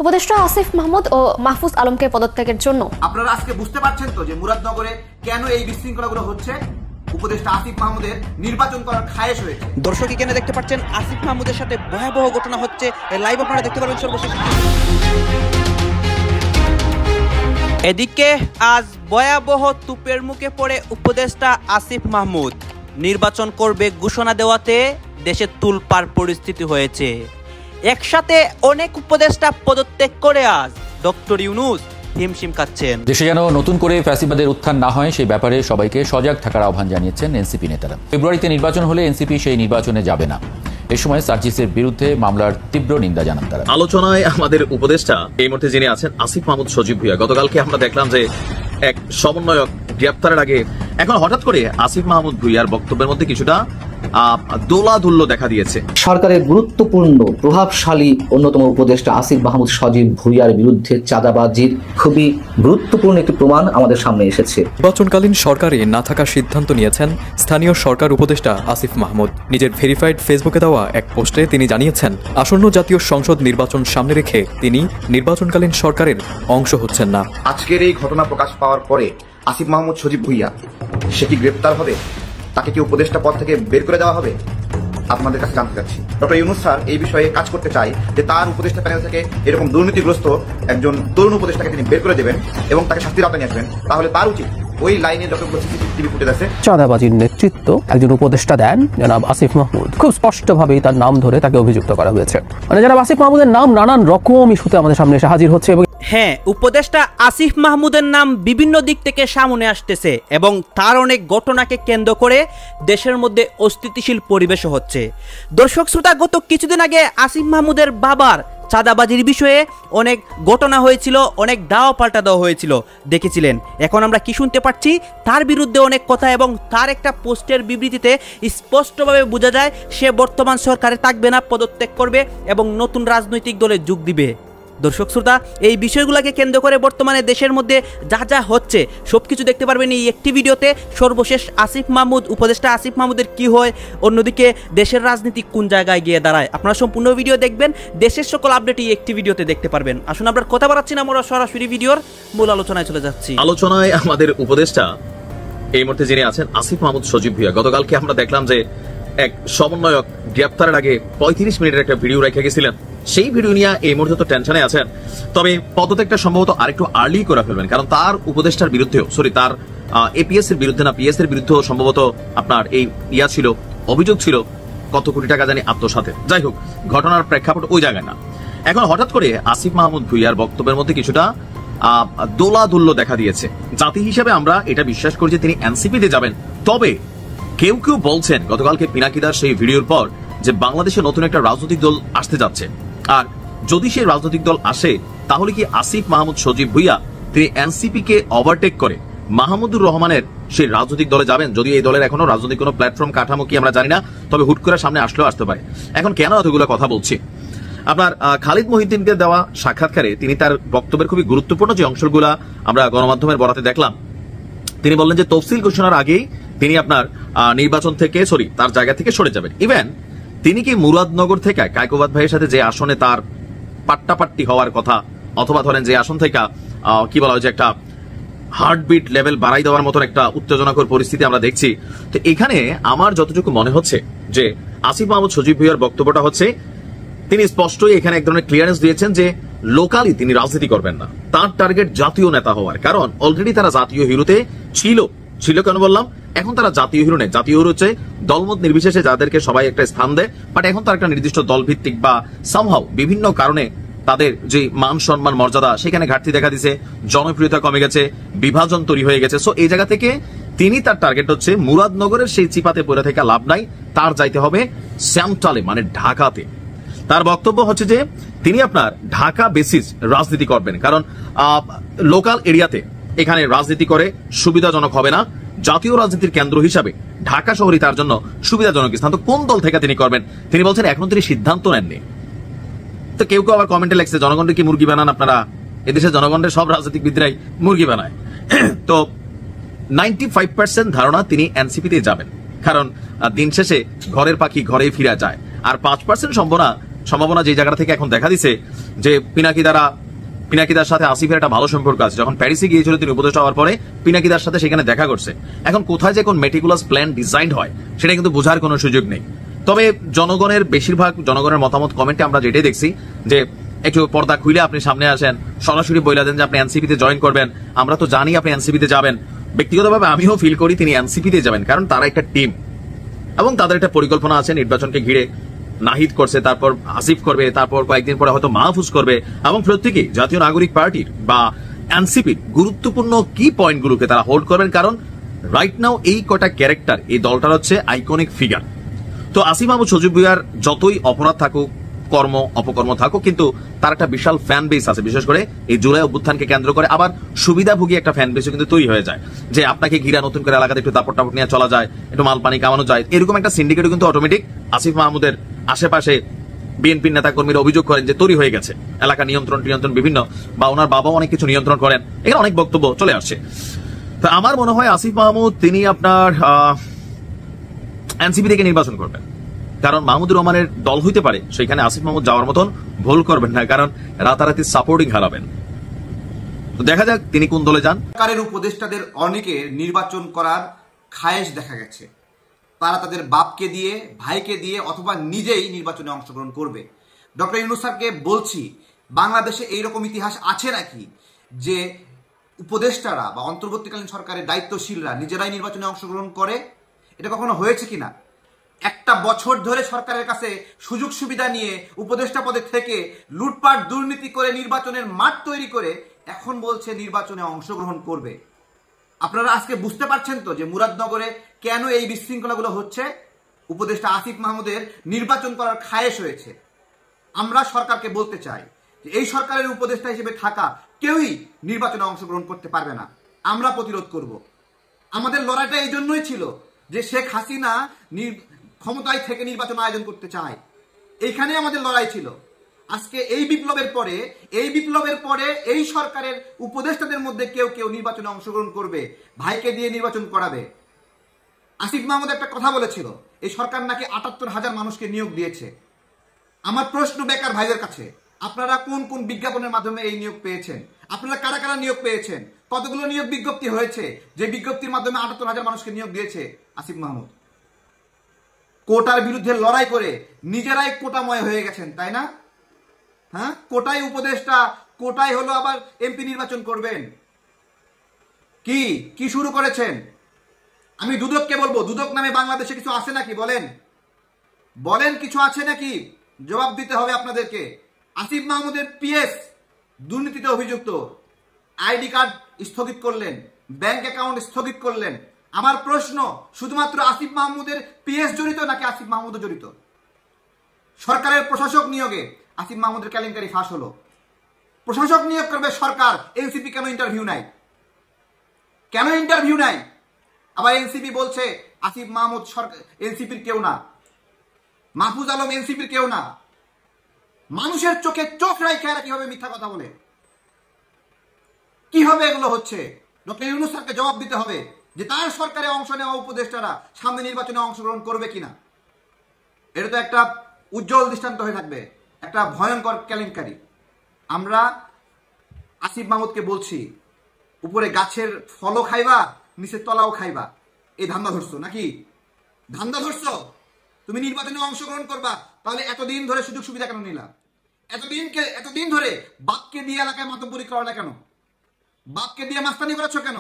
উপদেষ্টা আসিফ মাহমুদ ও মাহফুজ আলমকে পদত্যাগের জন্য আপনারা আজকে বুঝতে পারছেন তো যে মুরাদনগরে কেন এই বিশৃঙ্খলাগুলো হচ্ছে। উপদেষ্টা আসিফ মাহমুদের নির্বাচন করার খায়েশ হয়েছে। দর্শক এখানে দেখতে পাচ্ছেন আসিফ মাহমুদের সাথে ভয়াবহ ঘটনা হচ্ছে, লাইভ আপনারা দেখতে পারবেন সর্বশেষ। এদিকে আজ ভয়াবহ তুপের মুখে পড়ে উপদেষ্টা আসিফ মাহমুদ নির্বাচন করবে ঘোষণা দেওয়াতে দেশে তুলপাড় পরিস্থিতি হয়েছে। একসাথে অনেক উপদেষ্টা পদত্যাগ করে আজ ডক্টর ইউনূস হিমশিম খাচ্ছেন। দেশে যেন নতুন করে ফ্যাসিবাদের উত্থান না হয় সেই ব্যাপারে সবাইকে সজাগ থাকার আহ্বান জানিয়েছেন এনসিপি নেতারা। ফেব্রুয়ারিতে নির্বাচন হলে এনসিপি সেই নির্বাচনে যাবে না। এ সময় সার্জিসের বিরুদ্ধে মামলার তীব্র নিন্দা জানান তারা। আলোচনায় আমাদের উপদেষ্টা এই মুহূর্তে যিনি আছেন আসিফ মাহমুদ সজীব ভুঁইয়া। গতকালকে আমরা দেখলাম যে এক সমন্বয়ক গ্রেপ্তারের আগে এখন হঠাৎ করে আসিফ মাহমুদ ভুঁইয়ার বক্তব্যের মধ্যে কিছুটা দোলাধুল্য দেখা দিয়েছে। সরকারের গুরুত্বপূর্ণ প্রভাবশালী অন্যতম উপদেষ্টা আসিফ মাহমুদ সজীব ভুঁইয়ার বিরুদ্ধে চাঁদাবাজির খুবই গুরুত্বপূর্ণ একটি প্রমাণ আমাদের সামনে এসেছে। নির্বাচনকালীন সরকারে না থাকার সিদ্ধান্ত নিয়েছেন স্থানীয় সরকার উপদেষ্টা আসিফ মাহমুদ। নিজের ভেরিফাইড ফেসবুকে দেওয়া এক পোস্টে তিনি জানিয়েছেন, আসন্ন জাতীয় সংসদ নির্বাচন সামনে রেখে তিনি নির্বাচনকালীন সরকারের অংশ হচ্ছেন না। আজকের এই ঘটনা প্রকাশ পাওয়ার পরে আসিফ মাহমুদ সজীব ভুঁইয়া সে কি গ্রেপ্তার হবে? তাকে কি উপদেষ্টা পদ থেকে বের করে দেওয়া হবে? আপনাদের কাছে জানতে চাচ্ছি। ডক্টর ইউনূস স্যার এই বিষয়ে কাজ করতে চাই যে তার উপদেষ্টা প্যানেল থেকে এরকম দুর্নীতিগ্রস্ত একজন তরুণ উপদেষ্টাকে তিনি বের করে দেবেন এবং তাকে শাস্তির আওতায় নিয়ে আসবেন। তাহলে তার উচিত ওই লাইনে যতগুলো সিসিটিভি ফুটেজ আছে চাঁদাবাজির নেতৃত্ব একজন উপদেষ্টা দেন জনাব আসিফ মাহমুদ। খুব স্পষ্টভাবেই তার নাম ধরে তাকে অভিযুক্ত করা হয়েছে। মানে জনাব আসিফ মাহমুদের নাম নানান রকম ইস্যুতে আমাদের সামনে এসে হাজির হচ্ছে এবং হ্যাঁ, উপদেষ্টা আসিফ মাহমুদের নাম বিভিন্ন দিক থেকে সামনে আসতেছে এবং তার অনেক ঘটনাকে কেন্দ্র করে দেশের মধ্যে অস্থিতিশীল পরিবেশও হচ্ছে। দর্শক শ্রোতা, গত কিছুদিন আগে আসিফ মাহমুদের বাবার চাঁদাবাজির বিষয়ে অনেক ঘটনা হয়েছিল, অনেক দাও পাল্টা দেওয়া হয়েছিল, দেখেছিলেন। এখন আমরা কি শুনতে পাচ্ছি? তার বিরুদ্ধে অনেক কথা এবং তার একটা পোস্টের বিবৃতিতে স্পষ্টভাবে বোঝা যায় সে বর্তমান সরকারে থাকবে না, পদত্যাগ করবে এবং নতুন রাজনৈতিক দলে যোগ দিবে। দর্শক শ্রোতা, এই বিষয়গুলোকে কেন্দ্র করে বর্তমানে দেশের মধ্যে যা যা হচ্ছে সবকিছু দেখতে পারবেন এই একটি ভিডিওতে। সর্বশেষ আসিফ মাহমুদ, উপদেষ্টা আসিফ মাহমুদের কি হয়, অন্যদিকে দেশের রাজনীতি কোন জায়গায় গিয়ে দাঁড়ায়, আপনারা সম্পূর্ণ ভিডিও দেখবেন। দেশের সকল আপডেট এই একটি ভিডিওতে দেখতে পারবেন। আসুন আমরা কথা বাড়াচ্ছি না, আমরা সরাসরি ভিডিওর মূল আলোচনায় চলে যাচ্ছি। আলোচনায় আমাদের উপদেষ্টা এই মুহূর্তে যিনি আছেন আসিফ মাহমুদ সজীব ভুঁইয়া। গতকালকে আমরা দেখলাম যে এক সমন্বয়ক গ্রেপ্তারের আগে 35 মিনিটের একটা ভিডিও রেখে গেছিলেন। সেই ভিডিও নিয়ে এই মুহূর্তে তো টেনশনে আছেন, তবে পদত্যাগটা সম্ভবত আরেকটু আর্লি করে ফেলবেন, কারণ তার উপদেষ্টার বিরুদ্ধেও তার এপিএস এর বিরুদ্ধে না পিএস এর বিরুদ্ধেও সম্ভবত আপনার এই ছিল, অভিযোগ ছিল কত কোটি টাকা জানি আত্মসাতে। যাই হোক, ঘটনার প্রেক্ষাপট ওই জায়গায় না। এখন হঠাৎ করে আসিফ মাহমুদ ভুঁইয়ার বক্তব্যের মধ্যে কিছুটা দোলাধুল্য দেখা দিয়েছে। জাতি হিসেবে আমরা এটা বিশ্বাস করি যে তিনি এনসিপিতে যাবেন, তবে কেউ কেউ বলছেন গতকালকে পিনাকিদার সেই ভিডিওর পর যে বাংলাদেশে নতুন একটা রাজনৈতিক দল আসতে যাচ্ছে, আর যদি সেই রাজনৈতিক দল আসে তাহলে কি আসিফ মাহমুদ সজীব ভুঁইয়া তিনি এনসিপি কে ওভারটেক করে মাহমুদুর রহমানের সেই রাজনৈতিক দলে যাবেন? যদি এই দলের এখনো রাজনৈতিক কোনো প্ল্যাটফর্ম কাঠামো কি আমরা জানি না, তবে হুট করে সামনে আসলেও আসতে পারে। এখন কেন এতগুলো কথা বলছি? আপনার খালিদ মহিউদ্দিনকে দেওয়া সাক্ষাৎকারে তিনি তার বক্তব্যের খুবই গুরুত্বপূর্ণ যে অংশগুলা আমরা গণমাধ্যমের বরাতে দেখলাম, তিনি বললেন যে তফসিল ঘোষণার আগেই তিনি আপনার নির্বাচন থেকে তার জায়গা থেকে সরে যাবেন। ইভেন তিনি কি মুরাদনগর থেকে কায়কোবাদ ভাইয়ের সাথে যে আসনে তার পাট্টাপাট্টি হওয়ার কথা, অথবা ধরেন যে আসন থেকে কি বলা হয় যে একটা হার্টবিট লেভেল বাড়াই দেওয়ার মতন একটা উত্তেজনাকর পরিস্থিতি আমরা দেখছি। তো এখানে আমার যতটুকু মনে হচ্ছে যে আসিফ মাহমুদ সজীব ভুঁইয়ার বক্তব্যটা হচ্ছে তিনি স্পষ্টই এখানে এক ধরনের ক্লিয়ারেন্স দিয়েছেন যে লোকালি তিনি রাজনীতি করবেন না, তার টার্গেট জাতীয় নেতা হওয়ার। কারণ অলরেডি তারা জাতীয় হিরোতে ছিল কেন বললাম, এখন তারা জাতীয় হিরো নেই। জাতীয় হিরো হচ্ছে দলমত নির্বিশেষে যাদেরকে সবাই একটা স্থান দেয়, বাট এখন তার একটা নির্দিষ্ট দল ভিত্তিক বা সামহাও বিভিন্ন কারণে তাদের যে মান সম্মান মর্যাদা সেখানে ঘাটতি দেখা দিছে, জনপ্রিয়তা কমে গেছে, বিভাজন তৈরি হয়ে গেছে। সো এই জায়গা থেকে তিনি তার টার্গেট হচ্ছে মুরাদনগরের সেই চিপাতে পড়ে থেকে লাভ নাই, তার যাইতে হবে শ্যামটালে মানে ঢাকাতে। তার বক্তব্য হচ্ছে যে তিনি আপনার ঢাকা বেসিস রাজনীতি করবেন, কারণ লোকাল এরিয়াতে এখানে রাজনীতি করে সুবিধাজনক হবে না। জাতীয় রাজনীতির কেন্দ্র হিসাবে ঢাকা শহরই তার জন্য সুবিধাজনক স্থান। তো কোন দল থেকে তিনি করবেন তিনি বলছেন এখন তিনি সিদ্ধান্ত নেননি। তো কেউ কেউ আবার কমেন্টে লেখছে জনগণকে কি মুরগি বানান আপনারা? এদেশের জনগণের সব রাজনীতিবিদরাই মুরগি বানায়। তো 95% ধারণা তিনি এনসিপিতে যাবেন, কারণ দিন শেষে ঘরের পাখি ঘরেই ফিরে যায়। আর 5% সম্ভাবনা সম্ভাবনা যে জায়গা থেকে এখন দেখা দিছে যে পিনাকিদার সাথে আসিফের একটা ভালো সম্পর্ক আছে। যখন প্যারিসে গিয়েছিল তিনি উপদেষ্টা হওয়ার পরে পিনাকিদার সাথে সেখানে দেখা করছে। এখন কোথায় যে কোন মেটিকুলাস প্ল্যান ডিজাইন হয় সেটা কিন্তু বোঝার কোনো সুযোগ নেই। তবে জনগণের বেশিরভাগ জনগণের মতামত কমেন্টে আমরা যেটাই দেখছি যে একটু পর্দা খুলে আপনি সামনে আসেন, সরাসরি বলে দেন যে আপনি এনসিপিতে জয়েন করবেন। আমরা তো জানি আপনি এনসিপিতে যাবেন। ব্যক্তিগতভাবে আমিও ফিল করি তিনি এনসিপিতে যাবেন, কারণ তারা একটা টিম এবং তাদের একটা পরিকল্পনা আছে। নির্বাচনকে ঘিরে নাহিদ করছে, তারপর আসিফ করবে, তারপর কয়েকদিন পরে হয়তো মাহফুজ করবে, এবং প্রত্যেকেই জাতীয় নাগরিক পার্টির বা এনসিপির গুরুত্বপূর্ণ কি পয়েন্টগুলোকে তারা হোল্ড করবেন। কারণ রাইট নাও এই কটা ক্যারেক্টার, এই দলটার হচ্ছে আইকনিক ফিগার। তো আসিফ মাহমুদ সজীব ভুইয়ার যতই অপরাধ থাকুক, কর্ম অপকর্ম থাকুক, কিন্তু তার একটা বিশাল ফ্যান বেস আছে। বিশেষ করে এই জুলাই অভ্যুত্থানকে কেন্দ্র করে আবার সুবিধাভোগী একটা ফ্যান বেসও কিন্তু তৈরি হয়ে যায়, যে আপনাকে ঘিরা নতুন করে এলাকাতে একটু দাপট টাপট নিয়ে চলা যায়, একটু মাল পানি কামানো যায়, এরকম একটা সিন্ডিকেটও কিন্তু অটোমেটিক আসিফ মাহমুদের আশেপাশে বিএনপির নেতা কর্মীরা অভিযোগ করেন যে তৈরি হয়ে গেছে। এলাকা নিয়ন্ত্রণ বিভিন্ন, বা ওনার বাবাও অনেক কিছু নিয়ন্ত্রণ করেন, এখানে অনেক বক্তব্য চলে আসছে। তো আমার মনে হয় আসিফ মাহমুদ তিনি আপনার এনসিপি থেকে নির্বাচন করবেন, কারণ মাহমুদুর রহমানের দল হইতে পারে, সেখানে আসিফ মাহমুদ যাওয়ার মতন ভুল করবেন না, কারণ রাতারাতি সাপোর্টিং হারাবেন। তো দেখা যাক তিনি কোন দলে যান। সরকারের উপদেষ্টাদের অনেকের নির্বাচন করার খায়েশ দেখা গেছে। তারা তাদের বাপকে দিয়ে, ভাইকে দিয়ে অথবা নিজেই নির্বাচনে অংশগ্রহণ করবে। ডক্টর ইউনূস স্যারকে বলছি, বাংলাদেশে এইরকম ইতিহাস আছে নাকি যে উপদেষ্টারা বা অন্তর্বর্তীকালীন সরকারের দায়িত্বশীলরা নিজেরাই নির্বাচনে অংশগ্রহণ করে? এটা কখনো হয়েছে কিনা? একটা বছর ধরে সরকারের কাছে সুযোগ সুবিধা নিয়ে উপদেষ্টা পদে থেকে লুটপাট দুর্নীতি করে নির্বাচনের মাঠ তৈরি করে এখন বলছে নির্বাচনে অংশগ্রহণ করবে। আপনারা আজকে বুঝতে পারছেন তো যে মুরাদনগরে কেন এই বিশৃঙ্খলাগুলো হচ্ছে? উপদেষ্টা আসিফ মাহমুদের নির্বাচন করার খায়েশ হয়েছে। আমরা সরকারকে বলতে চাই যে এই সরকারের উপদেষ্টা হিসেবে থাকা কেউই নির্বাচনে অংশগ্রহণ করতে পারবে না। আমরা প্রতিরোধ করব। আমাদের লড়াইটা এই জন্যই ছিল যে শেখ হাসিনা ক্ষমতায় থেকে নির্বাচন আয়োজন করতে চায়, এইখানে আমাদের লড়াই ছিল। আজকে এই বিপ্লবের পরে এই সরকারের উপদেষ্টাদের মধ্যে কেউ কেউ নির্বাচনে অংশগ্রহণ করবে, ভাইকে দিয়ে নির্বাচন করাবে। আসিফ মাহমুদ একটা কথা বলেছিল, এই সরকার নাকি ৭৮,০০০ মানুষকে নিয়োগ দিয়েছে। আমার প্রশ্ন বেকার ভাইদের কাছে, আপনারা কোন কোন বিজ্ঞাপনের মাধ্যমে এই নিয়োগ পেয়েছেন? আপনারা কারা কারা নিয়োগ পেয়েছেন? কতগুলো নিয়োগ বিজ্ঞপ্তি হয়েছে যে বিজ্ঞপ্তির মাধ্যমে ৭৮,০০০ মানুষকে নিয়োগ দিয়েছে আসিফ মাহমুদ? কোটার বিরুদ্ধে লড়াই করে নিজেরাই কোটাময় হয়ে গেছেন, তাই না? হ্যাঁ, কোটায় উপদেষ্টা, কোটায় হলো আবার এমপি নির্বাচন করবেন। কি শুরু করেছেন? আমি দুদককে বলবো, দুদক নামে বাংলাদেশে কিছু আছে নাকি? বলেন কিছু আছে নাকি? জবাব দিতে হবে আপনাদেরকে। আসিফ মাহমুদের পিএস দুর্নীতিতে অভিযুক্ত, আইডি কার্ড স্থগিত করলেন, ব্যাংক অ্যাকাউন্ট স্থগিত করলেন। আমার প্রশ্ন, শুধুমাত্র আসিফ মাহমুদের পিএস জড়িত নাকি আসিফ মাহমুদও জড়িত? সরকারের প্রশাসক নিয়োগে আসিফ মাহমুদের কেলেঙ্কারি ফাঁস হলো। প্রশাসক নিয়োগ করবে সরকার, এনসিপি কেন ইন্টারভিউ নাই? আবার এনসিপি বলছে আসিফ মাহমুদ এনসিপির কেউ না, মাহফুজ আলম এনসিপির কেউ না। মানুষের চোখে চোখ রাখে এরা কিভাবে মিথ্যা কথা বলে? কিভাবে এগুলো হচ্ছে? ডক্টর ইউনূস স্যারকে জবাব দিতে হবে যে তার সরকারে অংশ নেওয়া উপদেষ্টারা সামনে নির্বাচনে অংশগ্রহণ করবে কিনা। এটা তো একটা উজ্জ্বল দৃষ্টান্ত হয়ে থাকবে, একটা ভয়ঙ্কর কেলেঙ্কারি। আমরা আসিফ মাহমুদকে বলছি, উপরে গাছের ফলও খাইবা, নিচে তলাও খাইবা। এই ধান্দা ধরছো নাকি? তুমি নির্বাচনে অংশগ্রহণ করবা, তাহলে এতদিন ধরে সুযোগ সুবিধা কেন নিলা? এতদিন ধরে বাপকে দিয়ে এলাকায় মাতব্বরি করা কেন? বাপকে দিয়ে মাস্তানি করাচ্ছ কেন?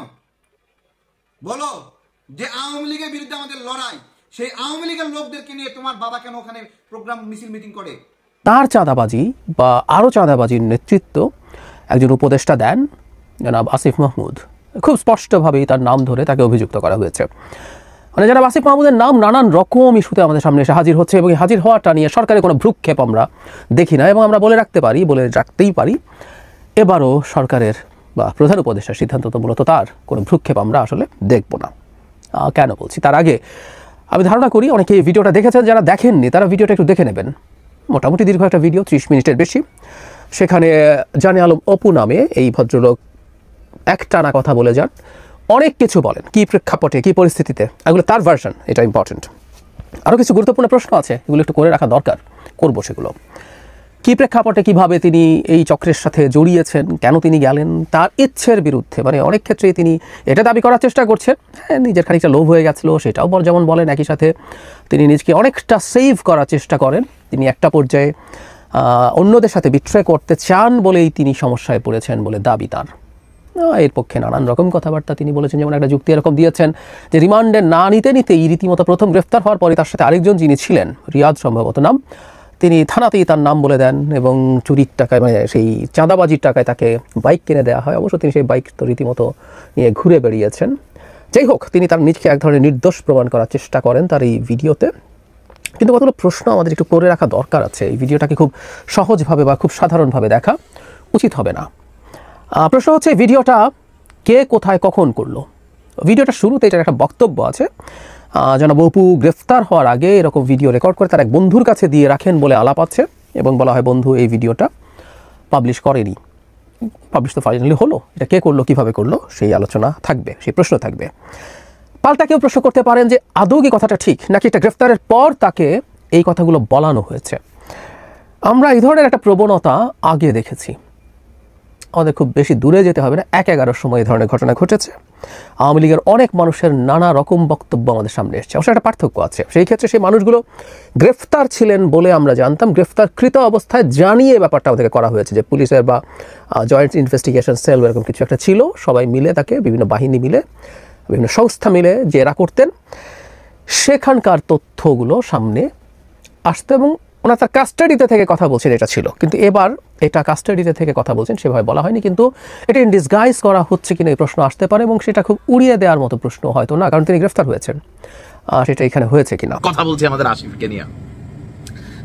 বলো। যে আওয়ামী লীগের বিরুদ্ধে আমাদের লড়াই, সেই আওয়ামী লীগের লোকদেরকে নিয়ে তোমার বাবা কেন ওখানে প্রোগ্রাম মিছিল মিটিং করে? তার চাঁদাবাজি বা আরও চাঁদাবাজির নেতৃত্ব একজন উপদেষ্টা দেন, জনাব আসিফ মাহমুদ। খুব স্পষ্টভাবেই তার নাম ধরে তাকে অভিযুক্ত করা হয়েছে। মানে জনাব আসিফ মাহমুদের নাম নানান রকম ইস্যুতে আমাদের সামনে এসে হাজির হচ্ছে, এবং হাজির হওয়াটা নিয়ে সরকারের কোনো ভ্রুক্ষেপ আমরা দেখি না। এবং আমরা বলে রাখতেই পারি এবারও সরকারের বা প্রধান উপদেষ্টার সিদ্ধান্ত তো মূলত তার কোনো ভ্রুক্ষেপ আমরা আসলে দেখব না। কেন বলছি? তার আগে আমি ধারণা করি অনেকে এই ভিডিওটা দেখেছেন, যারা দেখেননি তারা ভিডিওটা একটু দেখে নেবেন। মোটামুটি দীর্ঘ একটা ভিডিও, 30 মিনিটের বেশি। সেখানে জানে আলম অপু নামে এই ভদ্রলোক একটানা কথা বলে যান, অনেক কিছু বলেন, কী প্রেক্ষাপটে, কী পরিস্থিতিতে, এগুলো তার ভার্সন, এটা ইম্পর্টেন্ট। আরও কিছু গুরুত্বপূর্ণ প্রশ্ন আছে, এগুলো একটু করে রাখা দরকার, করবো সেগুলো। কী প্রেক্ষাপটে কিভাবে তিনি এই চক্রের সাথে জড়িয়েছেন, কেন তিনি গেলেন, তার ইচ্ছের বিরুদ্ধে, মানে অনেক ক্ষেত্রেই তিনি এটা দাবি করার চেষ্টা করছেন হ্যাঁ নিজের খানিকটা লোভ হয়ে গেছিলো, সেটাও যেমন বলেন, একই সাথে তিনি নিজেকে অনেকটা সেভ করার চেষ্টা করেন। তিনি একটা পর্যায়ে অন্যদের সাথে বিট্রে করতে চান বলেই তিনি সমস্যায় পড়েছেন বলে দাবি তার। এর পক্ষে নানান রকম কথাবার্তা তিনি বলেছেন, যেমন একটা যুক্তি এরকম দিয়েছেন যে রিমান্ডে না নিতেই রীতিমতো প্রথম গ্রেফতার হওয়ার পরে তার সাথে আরেকজন যিনি ছিলেন, রিয়াদ সম্ভবত নাম, তিনি থানাতেই তার নাম বলে দেন এবং চুরির টাকায়, মানে সেই চাঁদাবাজির টাকায় তাকে বাইক কিনে দেওয়া হয়। অবশ্য তিনি সেই বাইক তো রীতিমতো নিয়ে ঘুরে বেরিয়েছেন। যাই হোক, তিনি তার নিজকে এক ধরনের নির্দোষ প্রমাণ করার চেষ্টা করেন তার এই ভিডিওতে। কিন্তু কতগুলো প্রশ্ন আমাদের একটু করে রাখা দরকার আছে। এই ভিডিওটাকে খুব সহজভাবে বা খুব সাধারণভাবে দেখা উচিত হবে না। প্রশ্ন হচ্ছে, ভিডিওটা কে কোথায় কখন করলো? ভিডিওটা শুরুতে এটার একটা বক্তব্য আছে, জনাব অপু গ্রেফতার হওয়ার আগে এরকম ভিডিও রেকর্ড করে তার এক বন্ধুর কাছে দিয়ে রাখেন বলে আলাপ আছে এবং বলা হয় বন্ধু এই ভিডিওটা পাবলিশ করেনি। পাবলিশ তো ফাইনালি হলো, এটা কে করলো, কীভাবে করলো, সেই আলোচনা থাকবে, সেই প্রশ্ন থাকবে। পাল্টা কেউ প্রশ্ন করতে পারেন যে আদৌ কি কথাটা ঠিক, নাকি এটা গ্রেফতারের পর তাকে এই কথাগুলো বলানো হয়েছে। আমরা এই ধরনের একটা প্রবণতা আগে দেখেছি, আমাদের খুব বেশি দূরে যেতে হবে না, 1-11 সময় এই ধরনের ঘটনা ঘটেছে। আওয়ামী লীগের অনেক মানুষের নানা রকম বক্তব্য আমাদের সামনে এসেছে। অবশ্য একটা পার্থক্য আছে, সেই ক্ষেত্রে সেই মানুষগুলো গ্রেফতার ছিলেন বলে আমরা জানতাম, গ্রেফতারকৃত অবস্থায় জানিয়ে ব্যাপারটা ওদেরকে করা হয়েছে যে পুলিশের বা জয়েন্ট ইনভেস্টিগেশন সেল এরকম কিছু একটা ছিল, সবাই মিলে তাকে, বিভিন্ন বাহিনী মিলে, বিভিন্ন সংস্থা মিলে জেরা করতেন, সেখানকার তথ্যগুলো সামনে আসতো এবং ওনার তার কাস্টাডিতে থেকে কথা বলছেন এটা ছিল। কিন্তু এবার এটা কাস্টাডিতে থেকে কথা বলছেন সেভাবে বলা হয়নি, কিন্তু এটা ইন ডিসগাইজ করা হচ্ছে কিনা এই প্রশ্ন আসতে পারে এবং সেটা খুব উড়িয়ে দেওয়ার মতো প্রশ্ন হয়তো না, কারণ তিনি গ্রেফতার হয়েছেন, সেটা এখানে হয়েছে কিনা। কথা বলছি আমাদের আসিফকে নিয়ে।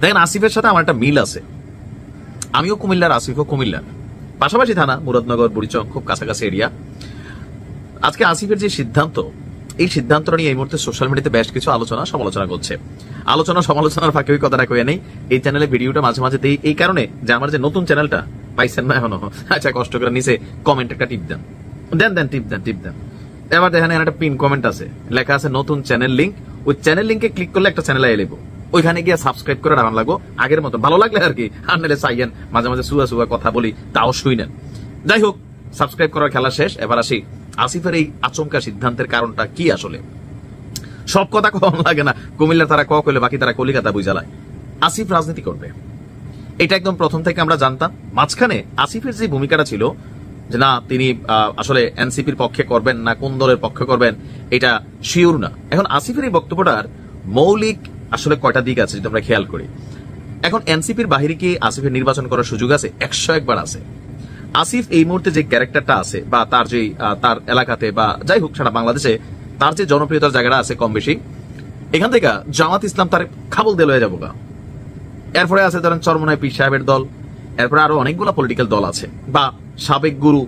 দেখেন, আসিফের সাথে আমার একটা মিল আছে। আমিও কুমিল্লার, আসিফও কুমিল্লার, পাশাপাশি থানা, মুরাদনগর, বুড়িচং, খুব কাছাকাছি এরিয়া। আজকে আসিফের যে সিদ্ধান্ত, এই সিদ্ধান্তটা নিয়ে এই মুহূর্তে সোশ্যাল মিডিয়াতে বেশ কিছু আলোচনা সমালোচনা করছে। আলোচনা সমালোচনার ফাঁকে ওই কথাটা কয়ে নেই, এই চ্যানেলে ভিডিওটা মাঝে মাঝে দেই এই কারণে যে আমার যে নতুন চ্যানেলটা পাইছেন না এখনো, আচ্ছা কষ্ট করে নিচে কমেন্ট একটা টিপ দেন, টিপ দেন। এবার দেখেন একটা পিন কমেন্ট আছে, লেখা আছে নতুন চ্যানেল লিঙ্ক। ওই চ্যানেল লিঙ্কে ক্লিক করলে একটা চ্যানেল এলে ওইখানে গিয়ে সাবস্ক্রাইব করে রাখান লাগো আগের মতো, ভালো লাগলে আর কি। আর নাহলে চাইয়েন মাঝে মাঝে সুয়া কথা বলি, তাও শুই নেন। যাই হোক, সাবস্ক্রাইব করার খেলা শেষ। এবার আসি আসিফের এই আচমকা সিদ্ধান্তের কারণটা কি। আসলে সব কথা কম লাগে না, কুমিল্লার তারা কইলে বাকি তারা কলিকাতা বুঝালায়। আসিফ রাজনীতি করবে, এটা একদম প্রথম থেকে আমরা জানতাম। মাঝখানে আসিফের যে ভূমিকাটা ছিল যে না তিনি আসলে এনসিপির পক্ষে করবেন না কোন দলের পক্ষে করবেন এটা শিওর না। এখন আসিফের এই বক্তব্যটার মৌলিক আসলে কয়টা দিক আছে যদি আমরা খেয়াল করি। এখন এনসিপির বাহিরে কি আসিফের নির্বাচন করার সুযোগ আছে? 101 বার আছে। আসিফ এই মুহূর্তে যে ক্যারেক্টারটা আছে বা তার যে তার এলাকাতে বা যাই হোক সারা বাংলাদেশে তার যে জনপ্রিয়তার জায়গাটা আছে কম বেশি, এখান থেকে জামাত ইসলাম তার খাবল দেল হয়ে যাবো। এরপরে আছে ধরেন চরমনায় পীর সাহেবের দল, এরপরে আরো অনেকগুলো পলিটিক্যাল দল আছে, বা সাবেক গুরু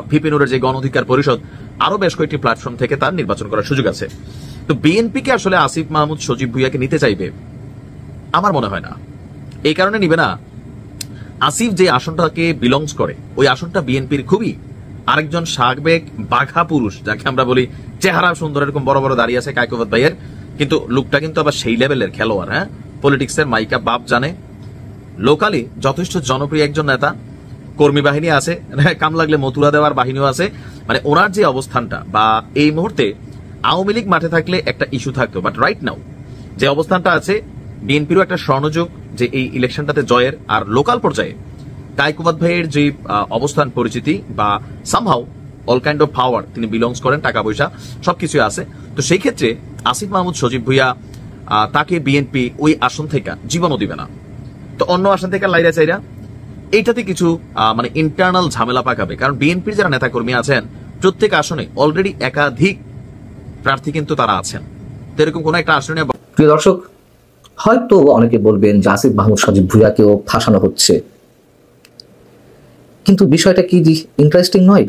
ভিপি নুরের যে গণ অধিকার পরিষদ, আরো বেশ কয়েকটি প্ল্যাটফর্ম থেকে তার নির্বাচন করার সুযোগ আছে। তো বিএনপি কে আসলে আসিফ মাহমুদ সজীব ভুইয়াকে নিতে চাইবে আমার মনে হয় না। এই কারণে নিবে না, আসিফ যে আসনটাকে বিলংস করে ওই আসনটা বিএনপির খুবই আরেকজন সাবেক বাঘা পুরুষ, যাকে আমরা বলি চেহারা সুন্দর, এরকম বড় বড় দাঁড়িয়ে আছে কায়কোবাদ ভাইয়ের, কিন্তু লুকটা কিন্তু আবার সেই লেভেলের খেলোয়াড়। হ্যাঁ, পলিটিক্স এর মাইকা বাপ জানে, লোকালি যথেষ্ট জনপ্রিয় একজন নেতা, কর্মী বাহিনী আছে, কাম লাগলে মতুরা দেওয়ার বাহিনীও আছে। মানে ওনার যে অবস্থানটা, বা এই মুহূর্তে আওয়ামী লীগ মাঠে থাকলে একটা ইস্যু থাকতো, বাট রাইট নাও যে অবস্থানটা আছে, বিএনপিরও একটা স্বর্ণযুগ যে এই ইলেকশনটাতে জয়ের। আর লোকাল পর্যায়ে কায়কোবাদ ভাইয়ের যে অবস্থান পরিচিতি বা somehow all kind of power তিনি বিলংস করেন, টাকা পয়সা সবকিছু আছে। তো সেই ক্ষেত্রে আসিফ মাহমুদ সজীব ভুইয়া তাকে বিএনপি ওই আসন থেকে জীবনও দিবে না। তো অন্য আসন থেকে লাইরা চাইরা এইটাতে কিছু মানে ইন্টারনাল ঝামেলা পাকাবে, কারণ বিএনপির যারা নেতা কর্মী আছেন প্রত্যেক আসনে অলরেডি একাধিক প্রার্থী কিন্তু তারা আছেন। তো এরকম কোন একটা আসনে, প্রিয় দর্শক, হয়তো অনেকে বলবেন যে আসিফ মাহমুদ সজীব ভুইয়াকেও ফাঁসানো হচ্ছে, কিন্তু বিষয়টা কি ইন্টারেস্টিং নয়,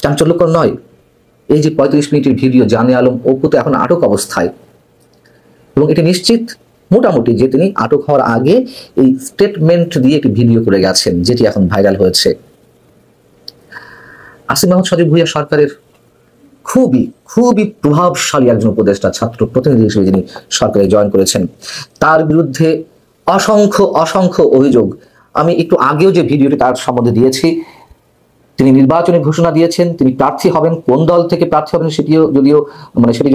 চাঞ্চল্যকর নয়? এই যে 35 মিনিটের ভিডিও, জানে আলম অপু তো এখন আটক অবস্থায়, এবং এটি নিশ্চিত মোটামুটি যে তিনি আটক হওয়ার আগে এই স্টেটমেন্ট দিয়ে একটি ভিডিও করে গেছেন, যেটি এখন ভাইরাল হয়েছে। আসিফ মাহমুদ সজীব ভুইয়া সরকারের খুবই খুবই প্রভাবশালী একজন উপদেষ্টা, ছাত্র প্রতিনিধি হিসেবে যিনি সরকারে জয়েন করেছেন। তার বিরুদ্ধে অসংখ্য অসংখ্য অভিযোগ আমি একটু আগেও যে ভিডিওটি তার সম্বন্ধে দিয়েছি, তিনি নির্বাচনী ঘোষণা দিয়েছেন, তিনি প্রার্থী হবেন, কোন দল থেকে প্রার্থী হবেন সেটি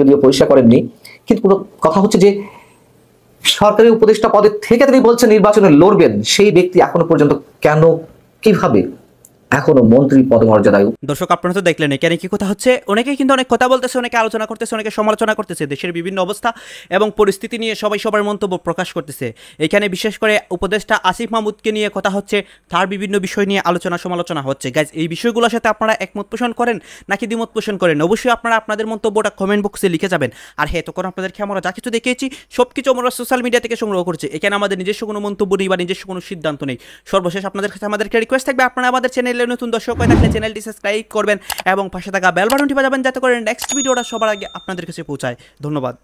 যদিও পরিষ্কার করেননি। কিন্তু পুরো কথা হচ্ছে যে সরকারি উপদেষ্টা পদে থেকে তিনি বলছেন নির্বাচনে লড়বেন, সেই ব্যক্তি এখনো পর্যন্ত কেন, কিভাবে এখনো মন্ত্রী পদমর্যাদায়। দর্শক আপনারা তো দেখলেন এখানে কি কথা হচ্ছে, অনেকে কিন্তু অনেক কথা বলতেছে, অনেকে আলোচনা করতেছে, অনেকে সমালোচনা করতেছে, দেশের বিভিন্ন অবস্থা এবং পরিস্থিতি নিয়ে সবাই সবার মন্তব্য প্রকাশ করতেছে। এখানে বিশেষ করে উপদেষ্টা আসিফ মাহমুদকে নিয়ে কথা হচ্ছে, তার বিভিন্ন বিষয় নিয়ে আলোচনা সমালোচনা হচ্ছে। গাইজ, এই বিষয়গুলোর সাথে আপনারা একমত পোষণ করেন নাকি দ্বিমত পোষণ করেন? অবশ্যই আপনারা আপনাদের মন্তব্যটা কমেন্ট বক্সে লিখে যাবেন। আর হ্যাঁ, তখন আপনাদেরকে আমরা যা কিছু দেখিয়েছি সব কিছু আমরা সোশ্যাল মিডিয়া থেকে সংগ্রহ করছি, এখানে আমাদের নিজস্ব কোনো মন্তব্য নেই বা নিজস্ব কোনো সিদ্ধান্ত নেই। সর্বশেষ আপনাদের কাছে আমাদেরকে রিকোয়েস্ট থাকবে, আপনারা আমাদের চ্যানেলে নতুন দর্শক হয়ে থাকলে চ্যানেলটি সাবস্ক্রাইব করবেন এবং পাশে থাকা বেল বাটনটি বাজাবেন যাতে করে নেক্সট ভিডিওটা সবার আগে আপনাদের কাছে পৌঁছায়। ধন্যবাদ।